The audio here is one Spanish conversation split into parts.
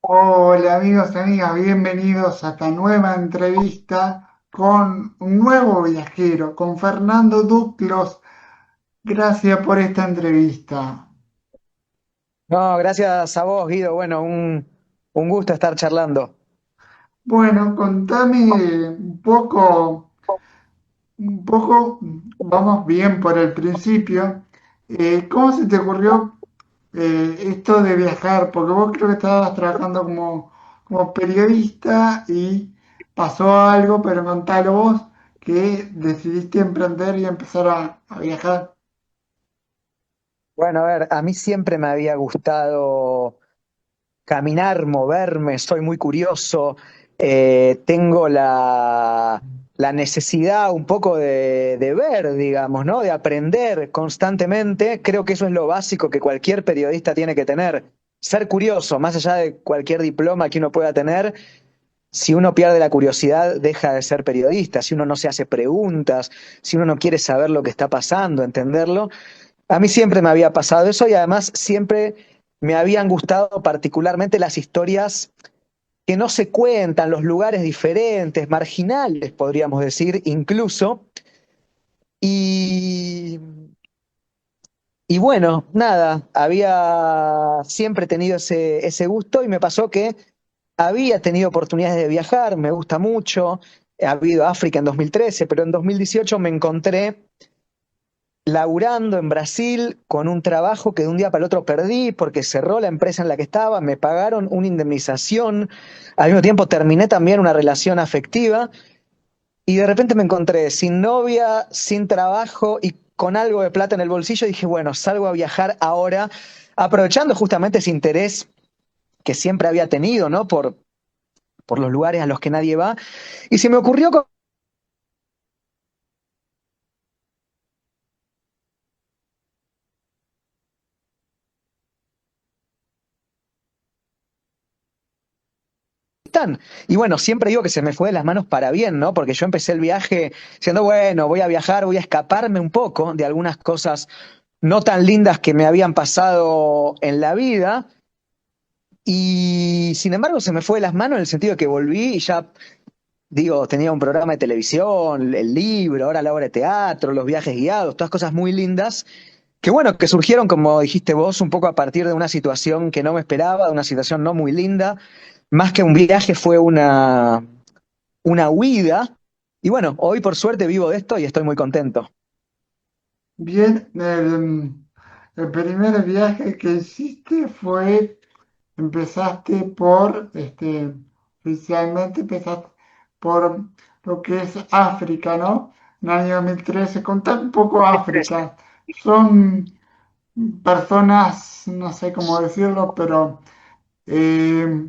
Hola amigos, amigas, bienvenidos a esta nueva entrevista con un nuevo viajero, con Fernando Duclos. Gracias por esta entrevista. No, gracias a vos, Guido. Bueno, un gusto estar charlando. Bueno, contame vamos bien por el principio. ¿Cómo se te ocurrió esto de viajar? Porque vos creo que estabas trabajando como periodista y pasó algo, pero contalo vos que decidiste emprender y empezar a viajar. Bueno, a ver, a mí siempre me había gustado caminar, moverme, soy muy curioso, tengo la necesidad un poco de ver, digamos, ¿no? De aprender constantemente. Creo que eso es lo básico que cualquier periodista tiene que tener. Ser curioso, más allá de cualquier diploma que uno pueda tener. Si uno pierde la curiosidad, deja de ser periodista. Si uno no se hace preguntas, si uno no quiere saber lo que está pasando, entenderlo. A mí siempre me había pasado eso y además siempre me habían gustado particularmente las historias que no se cuentan, los lugares diferentes, marginales, podríamos decir, incluso. Y, y bueno, nada, había siempre tenido ese gusto y me pasó que había tenido oportunidades de viajar, me gusta mucho. Ha habido África en 2013, pero en 2018 me encontré laburando en Brasil con un trabajo que de un día para el otro perdí porque cerró la empresa en la que estaba, me pagaron una indemnización, al mismo tiempo terminé también una relación afectiva y de repente me encontré sin novia, sin trabajo y con algo de plata en el bolsillo. Y dije, bueno, salgo a viajar ahora, aprovechando justamente ese interés que siempre había tenido, ¿no? Por los lugares a los que nadie va. Y se me ocurrió están. Y bueno, siempre digo que se me fue de las manos para bien, ¿no? Porque yo empecé el viaje diciendo, bueno, voy a viajar, voy a escaparme un poco de algunas cosas no tan lindas que me habían pasado en la vida. Y sin embargo se me fue de las manos en el sentido de que volví y ya, digo, tenía un programa de televisión, el libro, ahora la obra de teatro, los viajes guiados, todas cosas muy lindas. Que bueno, que surgieron, como dijiste vos, un poco a partir de una situación que no me esperaba, de una situación no muy linda. Más que un viaje fue una huida. Y bueno, hoy por suerte vivo de esto y estoy muy contento. Bien, el primer viaje que hiciste empezaste oficialmente empezaste por lo que es África, ¿no? En el año 2013. Contá un poco África. Son personas, no sé cómo decirlo, pero eh,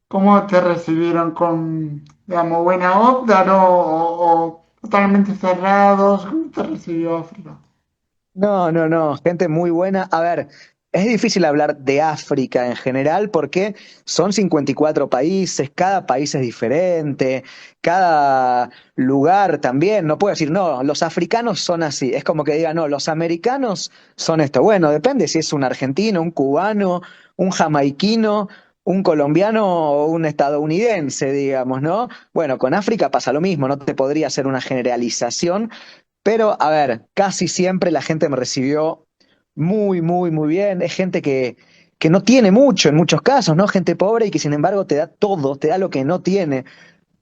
¿cómo te recibieron? ¿Con, digamos, buena onda, no? O totalmente cerrados? ¿Cómo te recibió África? No, no, no, gente muy buena. A ver, es difícil hablar de África en general porque son 54 países, cada país es diferente, cada lugar también. No puedo decir, no, los africanos son así. Es como que diga, no, los americanos son esto. Bueno, depende si es un argentino, un cubano, un jamaiquino, un colombiano o un estadounidense, digamos, ¿no? Bueno, con África pasa lo mismo, no te podría hacer una generalización. Pero, a ver, casi siempre la gente me recibió muy, muy, muy bien. Es gente que no tiene mucho en muchos casos, ¿no? Gente pobre y que sin embargo te da todo, te da lo que no tiene.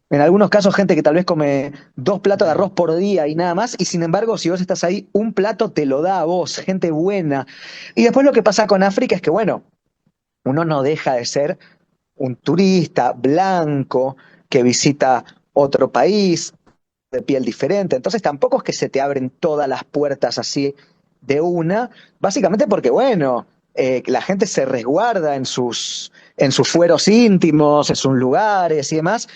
En algunos casos, gente que tal vez come 2 platos de arroz por día y nada más, y sin embargo, si vos estás ahí, un plato te lo da a vos, gente buena. Y después lo que pasa con África es que, bueno, uno no deja de ser un turista blanco que visita otro país, de piel diferente. Entonces tampoco es que se te abren todas las puertas así de una, básicamente porque, bueno, la gente se resguarda en sus fueros íntimos, en sus lugares y demás.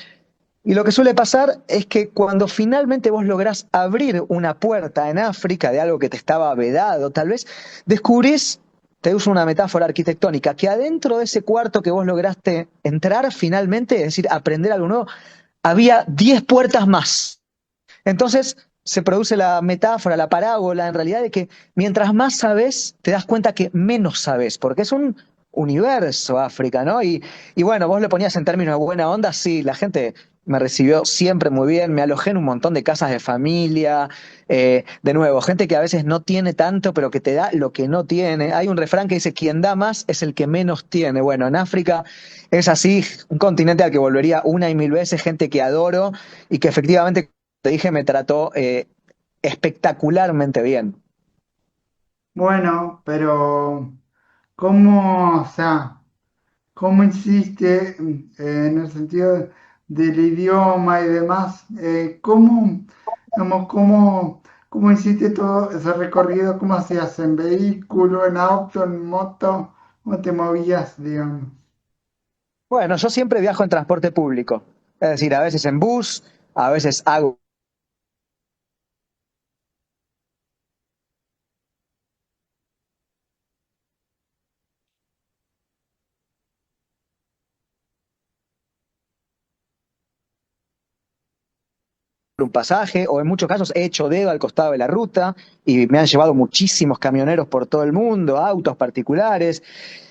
Y lo que suele pasar es que cuando finalmente vos lográs abrir una puerta en África de algo que te estaba vedado, tal vez, descubrís, te uso una metáfora arquitectónica, que adentro de ese cuarto que vos lograste entrar finalmente, es decir, aprender algo nuevo, había 10 puertas más. Entonces se produce la metáfora, la parábola, en realidad, de que mientras más sabes, te das cuenta que menos sabes, porque es universo África, ¿no? Y bueno, vos lo ponías en términos de buena onda, sí, la gente me recibió siempre muy bien, me alojé en un montón de casas de familia, de nuevo, gente que a veces no tiene tanto, pero que te da lo que no tiene. Hay un refrán que dice, quien da más es el que menos tiene. Bueno, en África es así, un continente al que volvería una y mil veces, gente que adoro y que efectivamente, como te dije, me trató espectacularmente bien. Bueno, pero ¿cómo, o sea, cómo hiciste en el sentido del idioma y demás? Digamos, cómo hiciste todo ese recorrido? ¿Cómo hacías? ¿En vehículo, en auto, en moto? ¿Cómo te movías, digamos? Bueno, yo siempre viajo en transporte público, es decir, a veces en bus, a veces hago un pasaje o en muchos casos he hecho dedo al costado de la ruta y me han llevado muchísimos camioneros por todo el mundo, autos particulares.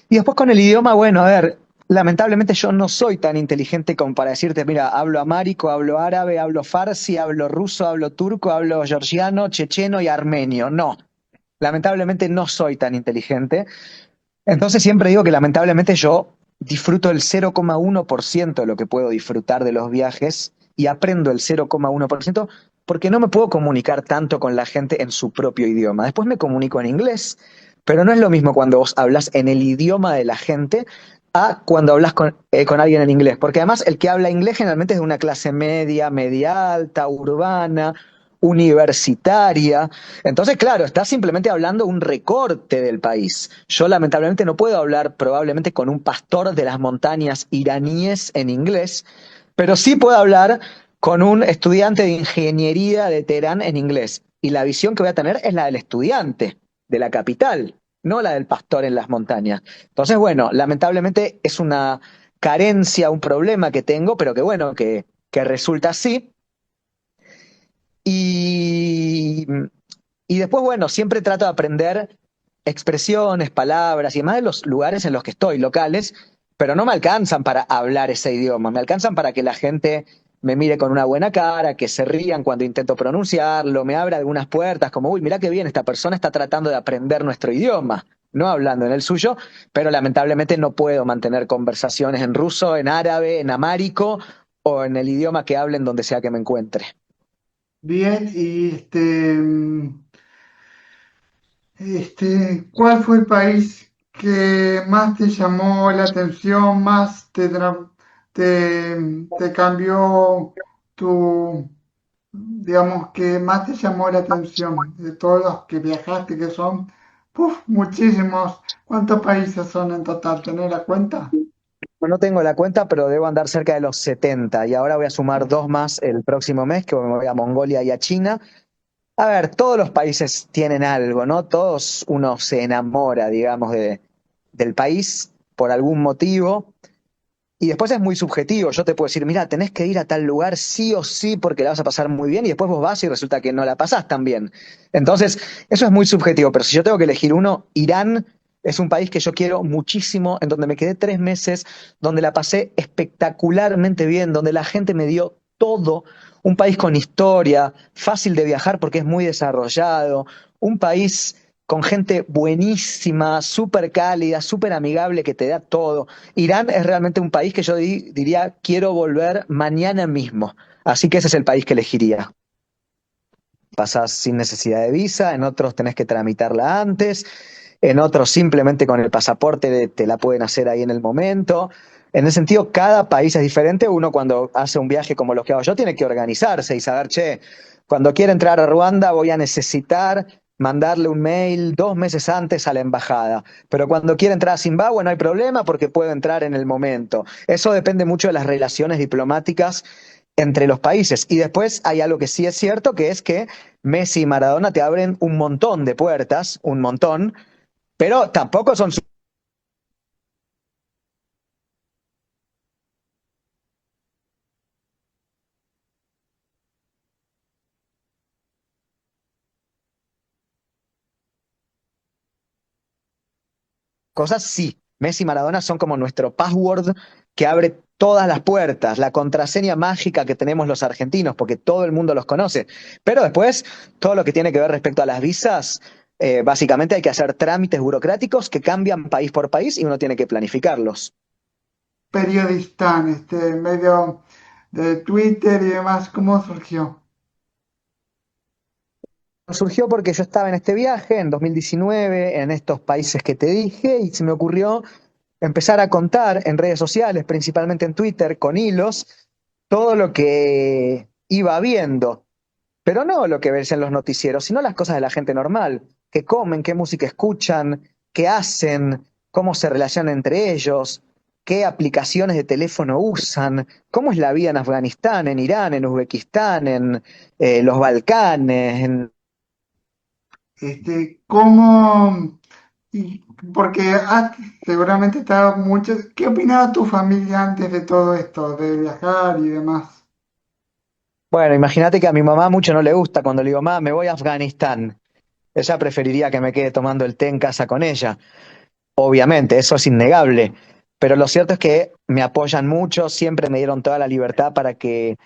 Y después con el idioma, bueno, a ver, lamentablemente yo no soy tan inteligente como para decirte, mira, hablo amárico, hablo árabe, hablo farsi, hablo ruso, hablo turco, hablo georgiano, checheno y armenio. No, lamentablemente no soy tan inteligente. Entonces siempre digo que lamentablemente yo disfruto el 0,1% de lo que puedo disfrutar de los viajes y aprendo el 0,1% porque no me puedo comunicar tanto con la gente en su propio idioma. Después me comunico en inglés, pero no es lo mismo cuando vos hablas en el idioma de la gente a cuando hablas con alguien en inglés, porque además el que habla inglés generalmente es de una clase media, media alta, urbana, universitaria. Entonces, claro, estás simplemente hablando un recorte del país. Yo lamentablemente no puedo hablar probablemente con un pastor de las montañas iraníes en inglés, pero sí puedo hablar con un estudiante de ingeniería de Teherán en inglés. Y la visión que voy a tener es la del estudiante de la capital, no la del pastor en las montañas. Entonces, bueno, lamentablemente es una carencia, un problema que tengo, pero que bueno, que resulta así. Y, y después, bueno, siempre trato de aprender expresiones, palabras y demás de los lugares en los que estoy, locales, pero no me alcanzan para hablar ese idioma, me alcanzan para que la gente me mire con una buena cara, que se rían cuando intento pronunciarlo, me abra algunas puertas, como, uy, mira qué bien, esta persona está tratando de aprender nuestro idioma, no hablando en el suyo, pero lamentablemente no puedo mantener conversaciones en ruso, en árabe, en amárico o en el idioma que hablen donde sea que me encuentre. Bien, y ¿cuál fue el país que más te llamó la atención, más te cambió tu, digamos, que más te llamó la atención de todos los que viajaste, que son, muchísimos? ¿Cuántos países son en total? ¿Tenés la cuenta? No tengo la cuenta, pero debo andar cerca de los 70 y ahora voy a sumar dos más el próximo mes, que me voy a Mongolia y a China. A ver, todos los países tienen algo, ¿no? Todos uno se enamora, digamos, del país por algún motivo. Y después es muy subjetivo. Yo te puedo decir, mira, tenés que ir a tal lugar sí o sí porque la vas a pasar muy bien y después vos vas y resulta que no la pasás tan bien. Entonces, eso es muy subjetivo. Pero si yo tengo que elegir uno, Irán es un país que yo quiero muchísimo, en donde me quedé 3 meses, donde la pasé espectacularmente bien, donde la gente me dio todo. Un país con historia, fácil de viajar porque es muy desarrollado, un país con gente buenísima, súper cálida, súper amigable, que te da todo. Irán es realmente un país que yo diría quiero volver mañana mismo. Así que ese es el país que elegiría. Pasás sin necesidad de visa, en otros tenés que tramitarla antes, en otros simplemente con el pasaporte te la pueden hacer ahí en el momento. En ese sentido, cada país es diferente. Uno cuando hace un viaje como los que hago yo tiene que organizarse y saber, che, cuando quiera entrar a Ruanda voy a necesitar mandarle un mail 2 meses antes a la embajada. Pero cuando quiera entrar a Zimbabue no hay problema porque puedo entrar en el momento. Eso depende mucho de las relaciones diplomáticas entre los países. Y después hay algo que sí es cierto, que es que Messi y Maradona te abren un montón de puertas, un montón, pero tampoco son cosas, sí. Messi y Maradona son como nuestro password que abre todas las puertas, la contraseña mágica que tenemos los argentinos, porque todo el mundo los conoce. Pero después, todo lo que tiene que ver respecto a las visas, básicamente hay que hacer trámites burocráticos que cambian país por país y uno tiene que planificarlos. Periodistán, en medio de Twitter y demás, ¿cómo surgió? Surgió porque yo estaba en este viaje en 2019, en estos países que te dije, y se me ocurrió empezar a contar en redes sociales, principalmente en Twitter, con hilos, todo lo que iba viendo. Pero no lo que ves en los noticieros, sino las cosas de la gente normal, qué comen, qué música escuchan, qué hacen, cómo se relacionan entre ellos, qué aplicaciones de teléfono usan, cómo es la vida en Afganistán, en Irán, en Uzbekistán, en los Balcanes, ¿Cómo? Y porque seguramente estaba mucho. ¿Qué opinaba tu familia antes de todo esto, de viajar y demás? Bueno, imagínate que a mi mamá mucho no le gusta cuando le digo, mamá, me voy a Afganistán. Ella preferiría que me quede tomando el té en casa con ella. Obviamente, eso es innegable. Pero lo cierto es que me apoyan mucho, siempre me dieron toda la libertad para que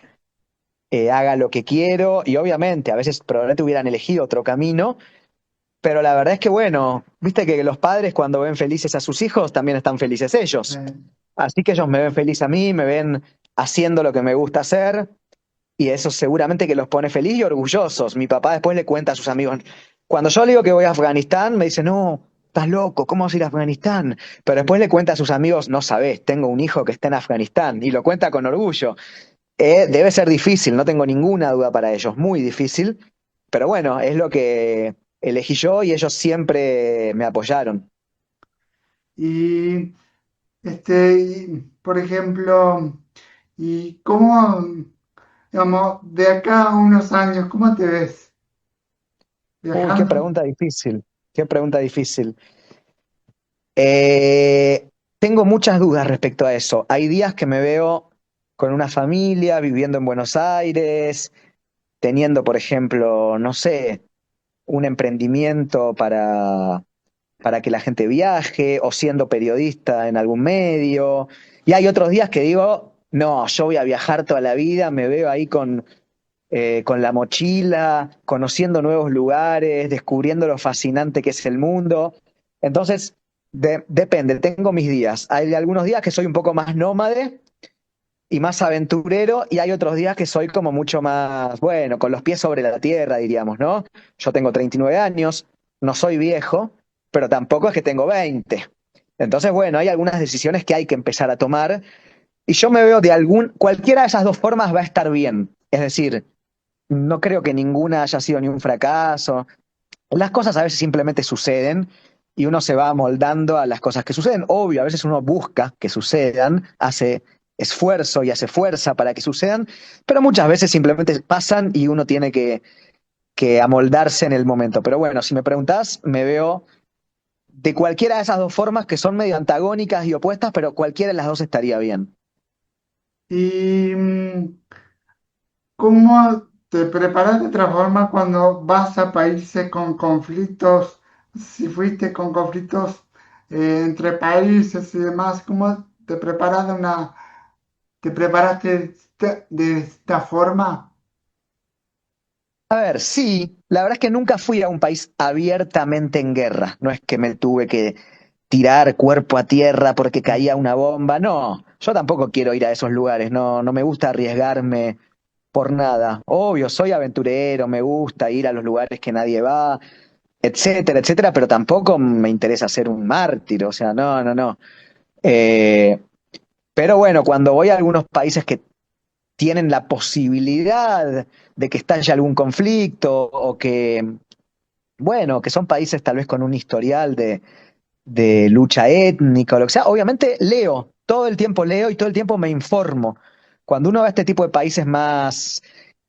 haga lo que quiero y obviamente a veces probablemente hubieran elegido otro camino, pero la verdad es que bueno, viste que los padres cuando ven felices a sus hijos también están felices ellos. Así que ellos me ven feliz a mí, me ven haciendo lo que me gusta hacer y eso seguramente que los pone feliz y orgullosos. Mi papá después le cuenta a sus amigos, cuando yo le digo que voy a Afganistán, me dice, no, estás loco, ¿cómo vas a ir a Afganistán? Pero después le cuenta a sus amigos, no sabés, tengo un hijo que está en Afganistán y lo cuenta con orgullo. Debe ser difícil, no tengo ninguna duda para ellos, muy difícil, pero bueno, es lo que elegí yo y ellos siempre me apoyaron. Y, por ejemplo, ¿y cómo, digamos, de acá a unos años, cómo te ves Uy, qué viajando? pregunta difícil, qué pregunta difícil. Eh, Tengo muchas dudas respecto a eso. Hay días que me veo con una familia, viviendo en Buenos Aires, teniendo, por ejemplo, no sé, un emprendimiento para que la gente viaje o siendo periodista en algún medio. Y hay otros días que digo, no, yo voy a viajar toda la vida, me veo ahí con la mochila, conociendo nuevos lugares, descubriendo lo fascinante que es el mundo. Entonces, depende, tengo mis días. Hay algunos días que soy un poco más nómade y más aventurero, y hay otros días que soy como mucho más, bueno, con los pies sobre la tierra, diríamos, ¿no? Yo tengo 39 años, no soy viejo, pero tampoco es que tengo 20. Entonces, bueno, hay algunas decisiones que hay que empezar a tomar, y yo me veo cualquiera de esas dos formas va a estar bien. Es decir, no creo que ninguna haya sido ni un fracaso. Las cosas a veces simplemente suceden y uno se va amoldando a las cosas que suceden. Obvio, a veces uno busca que sucedan, hace esfuerzo y hace fuerza para que sucedan, pero muchas veces simplemente pasan y uno tiene que amoldarse en el momento. Pero bueno, si me preguntás, me veo de cualquiera de esas dos formas que son medio antagónicas y opuestas, pero cualquiera de las dos estaría bien. ¿Y cómo te preparas de otra forma cuando vas a países con conflictos? Si fuiste con conflictos entre países y demás, ¿cómo te preparas te preparaste de esta forma? A ver, sí, la verdad es que nunca fui a un país abiertamente en guerra. No es que me tuve que tirar cuerpo a tierra porque caía una bomba. No, yo tampoco quiero ir a esos lugares. No, no me gusta arriesgarme por nada. Obvio, soy aventurero, me gusta ir a los lugares que nadie va, etcétera, etcétera, pero tampoco me interesa ser un mártir. O sea, no, no, no. Eh, pero bueno, cuando voy a algunos países que tienen la posibilidad de que estalle algún conflicto o que, bueno, que son países tal vez con un historial de lucha étnica o lo que sea, obviamente leo, todo el tiempo leo y todo el tiempo me informo. Cuando uno va a este tipo de países más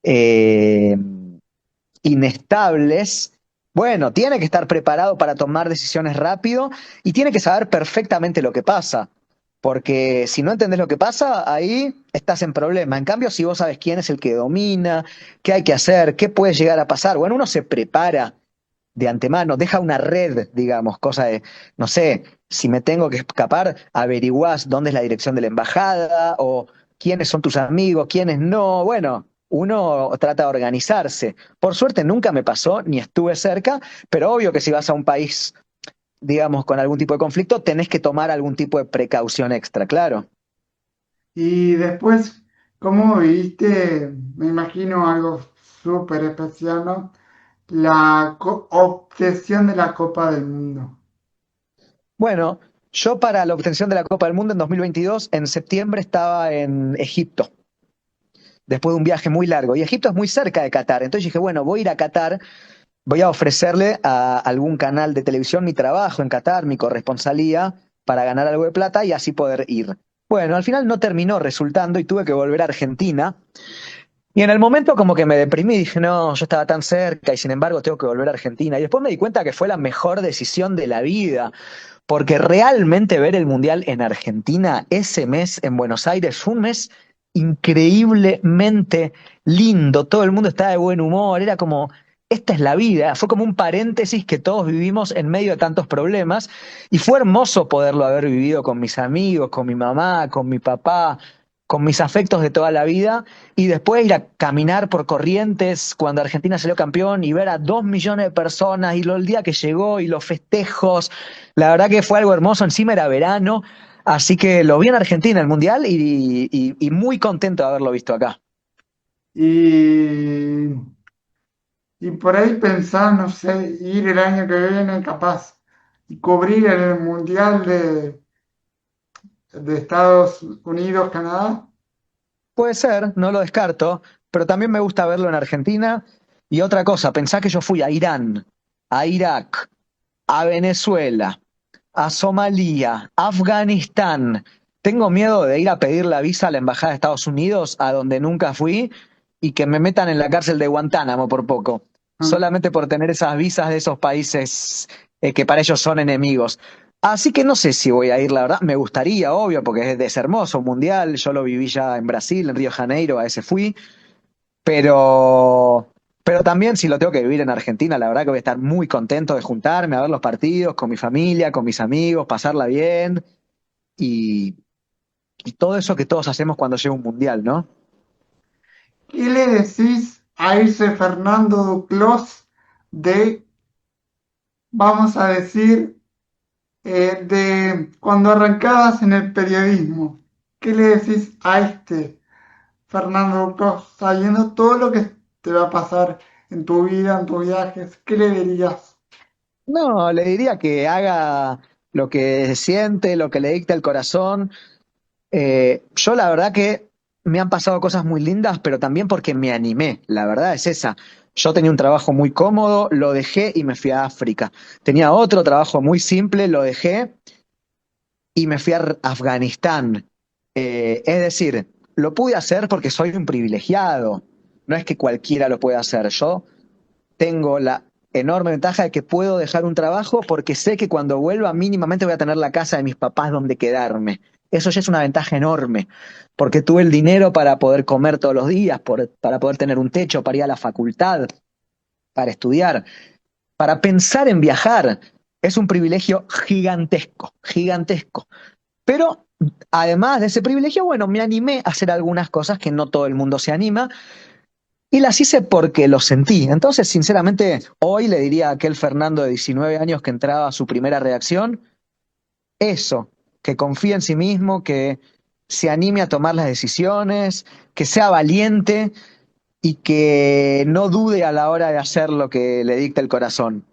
eh, inestables, bueno, tiene que estar preparado para tomar decisiones rápido y tiene que saber perfectamente lo que pasa. Porque si no entendés lo que pasa, ahí estás en problema. En cambio, si vos sabes quién es el que domina, qué hay que hacer, qué puede llegar a pasar, bueno, uno se prepara de antemano, deja una red, digamos, cosa de, no sé, si me tengo que escapar, averiguás dónde es la dirección de la embajada o quiénes son tus amigos, quiénes no. Bueno, uno trata de organizarse. Por suerte nunca me pasó, ni estuve cerca, pero obvio que si vas a un país, digamos, con algún tipo de conflicto, tenés que tomar algún tipo de precaución extra, claro. Y después, ¿cómo viste? Me imagino algo súper especial, ¿no? La obtención de la Copa del Mundo. Bueno, yo para la obtención de la Copa del Mundo en 2022, en septiembre estaba en Egipto, después de un viaje muy largo. Y Egipto es muy cerca de Qatar. Entonces dije, bueno, voy a ir a Qatar, voy a ofrecerle a algún canal de televisión mi trabajo en Qatar, mi corresponsalía, para ganar algo de plata y así poder ir. Bueno, al final no terminó resultando y tuve que volver a Argentina. Y en el momento como que me deprimí, dije, no, yo estaba tan cerca y sin embargo tengo que volver a Argentina. Y después me di cuenta que fue la mejor decisión de la vida, porque realmente ver el Mundial en Argentina ese mes en Buenos Aires fue un mes increíblemente lindo, todo el mundo estaba de buen humor, era como, esta es la vida, fue como un paréntesis que todos vivimos en medio de tantos problemas y fue hermoso poderlo haber vivido con mis amigos, con mi mamá, con mi papá, con mis afectos de toda la vida y después ir a caminar por Corrientes cuando Argentina salió campeón y ver a 2 millones de personas y el día que llegó y los festejos. La verdad que fue algo hermoso, encima era verano, así que lo vi en Argentina el Mundial y muy contento de haberlo visto acá. Y, y por ahí pensar, no sé, ir el año que viene capaz y cubrir el Mundial de Estados Unidos, Canadá. Puede ser, no lo descarto, pero también me gusta verlo en Argentina. Y otra cosa, pensá que yo fui a Irán, a Irak, a Venezuela, a Somalia, a Afganistán. Tengo miedo de ir a pedir la visa a la Embajada de Estados Unidos, a donde nunca fui, y que me metan en la cárcel de Guantánamo por poco, Ah. solamente por tener esas visas de esos países que para ellos son enemigos. Así que no sé si voy a ir, la verdad. Me gustaría, obvio, porque es hermoso, un mundial. Yo lo viví ya en Brasil, en Río de Janeiro, a ese fui. Pero, pero también si lo tengo que vivir en Argentina, la verdad que voy a estar muy contento de juntarme a ver los partidos con mi familia, con mis amigos, pasarla bien y, y todo eso que todos hacemos cuando llega un mundial, ¿no? ¿Qué le decís a ese Fernando Duclos de, vamos a decir, de cuando arrancabas en el periodismo? ¿Qué le decís a este Fernando Duclos sabiendo todo lo que te va a pasar en tu vida, en tus viajes? ¿Qué le dirías? No, le diría que haga lo que siente, lo que le dicta el corazón. Yo la verdad que me han pasado cosas muy lindas, pero también porque me animé, la verdad es esa. Yo tenía un trabajo muy cómodo, lo dejé y me fui a África. Tenía otro trabajo muy simple, lo dejé y me fui a Afganistán. Es decir, lo pude hacer porque soy un privilegiado. No es que cualquiera lo pueda hacer. Yo tengo la enorme ventaja de que puedo dejar un trabajo porque sé que cuando vuelva mínimamente voy a tener la casa de mis papás donde quedarme. Eso ya es una ventaja enorme, porque tuve el dinero para poder comer todos los días, para poder tener un techo, para ir a la facultad, para estudiar, para pensar en viajar. Es un privilegio gigantesco, gigantesco. Pero además de ese privilegio, bueno, me animé a hacer algunas cosas que no todo el mundo se anima y las hice porque lo sentí. Entonces, sinceramente, hoy le diría a aquel Fernando de 19 años que entraba a su primera reacción, eso, que confíe en sí mismo, que se anime a tomar las decisiones, que sea valiente y que no dude a la hora de hacer lo que le dicta el corazón.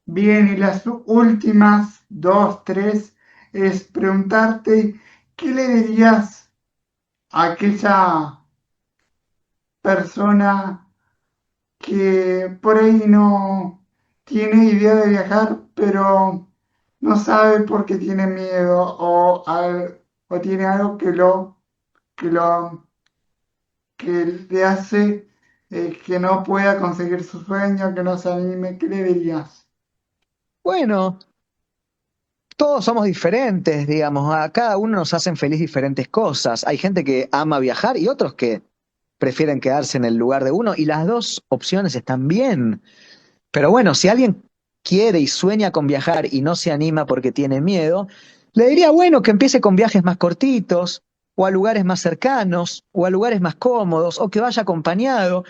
Bien, y las últimas dos, tres, es preguntarte, ¿qué le dirías a aquella persona que por ahí no tiene idea de viajar, pero no sabe por qué tiene miedo o tiene algo que lo, que le hace que no pueda conseguir su sueño, que no se anime? ¿Qué le dirías? Bueno, todos somos diferentes, digamos, a cada uno nos hacen feliz diferentes cosas. Hay gente que ama viajar y otros que prefieren quedarse en el lugar de uno y las dos opciones están bien. Pero bueno, si alguien quiere y sueña con viajar y no se anima porque tiene miedo, le diría, bueno, que empiece con viajes más cortitos, o a lugares más cercanos, o a lugares más cómodos, o que vaya acompañado.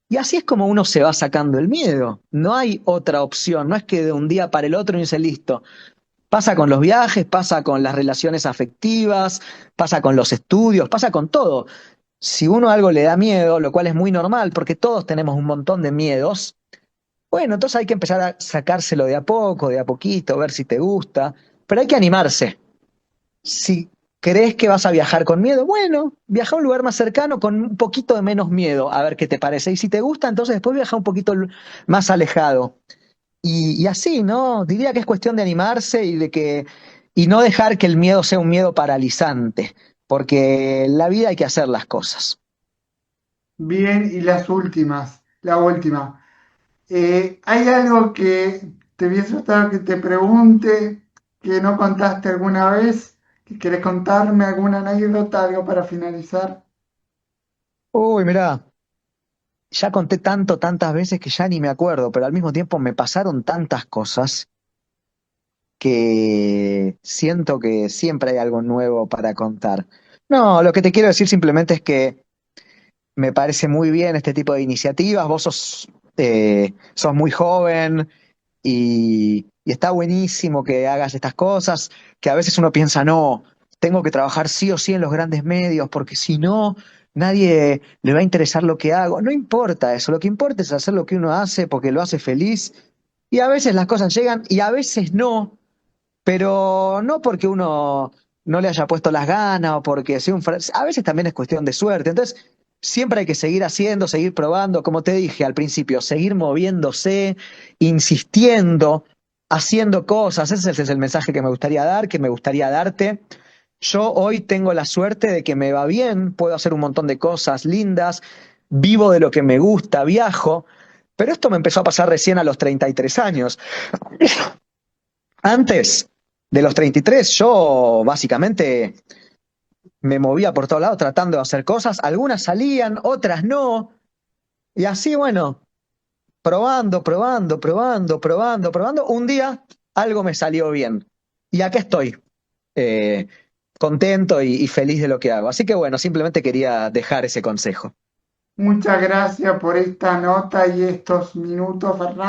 Y así es como uno se va sacando el miedo. No hay otra opción, no es que de un día para el otro y dice listo. Pasa con los viajes, pasa con las relaciones afectivas, pasa con los estudios, pasa con todo. Si uno algo le da miedo, lo cual es muy normal, porque todos tenemos un montón de miedos, bueno, entonces hay que empezar a sacárselo de a poco, de a poquito, ver si te gusta, pero hay que animarse. Si crees que vas a viajar con miedo, bueno, viaja a un lugar más cercano con un poquito de menos miedo, a ver qué te parece. Y si te gusta, entonces después viaja un poquito más alejado. Y así, ¿no? Diría que es cuestión de animarse y no dejar que el miedo sea un miedo paralizante, porque en la vida hay que hacer las cosas. Bien, y la última. ¿Hay algo que te hubiese gustado que te pregunte, que no contaste alguna vez? ¿Que quieres contarme alguna anécdota, algo para finalizar? Uy, mirá, ya conté tanto, tantas veces que ya ni me acuerdo, pero al mismo tiempo me pasaron tantas cosas que siento que siempre hay algo nuevo para contar. No, lo que te quiero decir simplemente es que me parece muy bien este tipo de iniciativas. Vos sos muy joven y está buenísimo que hagas estas cosas, que a veces uno piensa, no, tengo que trabajar sí o sí en los grandes medios, porque si no, nadie le va a interesar lo que hago. No importa eso, lo que importa es hacer lo que uno hace porque lo hace feliz. Y a veces las cosas llegan y a veces no. Pero no porque uno no le haya puesto las ganas o porque sea a veces también es cuestión de suerte. Entonces, siempre hay que seguir haciendo, seguir probando, como te dije al principio, seguir moviéndose, insistiendo, haciendo cosas. Ese es el mensaje que me gustaría dar, que me gustaría darte. Yo hoy tengo la suerte de que me va bien, puedo hacer un montón de cosas lindas, vivo de lo que me gusta, viajo, pero esto me empezó a pasar recién a los 33 años. Antes de los 33, yo básicamente me movía por todos lados tratando de hacer cosas. Algunas salían, otras no. Y así, bueno, probando, probando, probando, probando, probando. Un día algo me salió bien. Y acá estoy, eh, contento y feliz de lo que hago. Así que bueno, simplemente quería dejar ese consejo. Muchas gracias por esta nota y estos minutos, Fernando.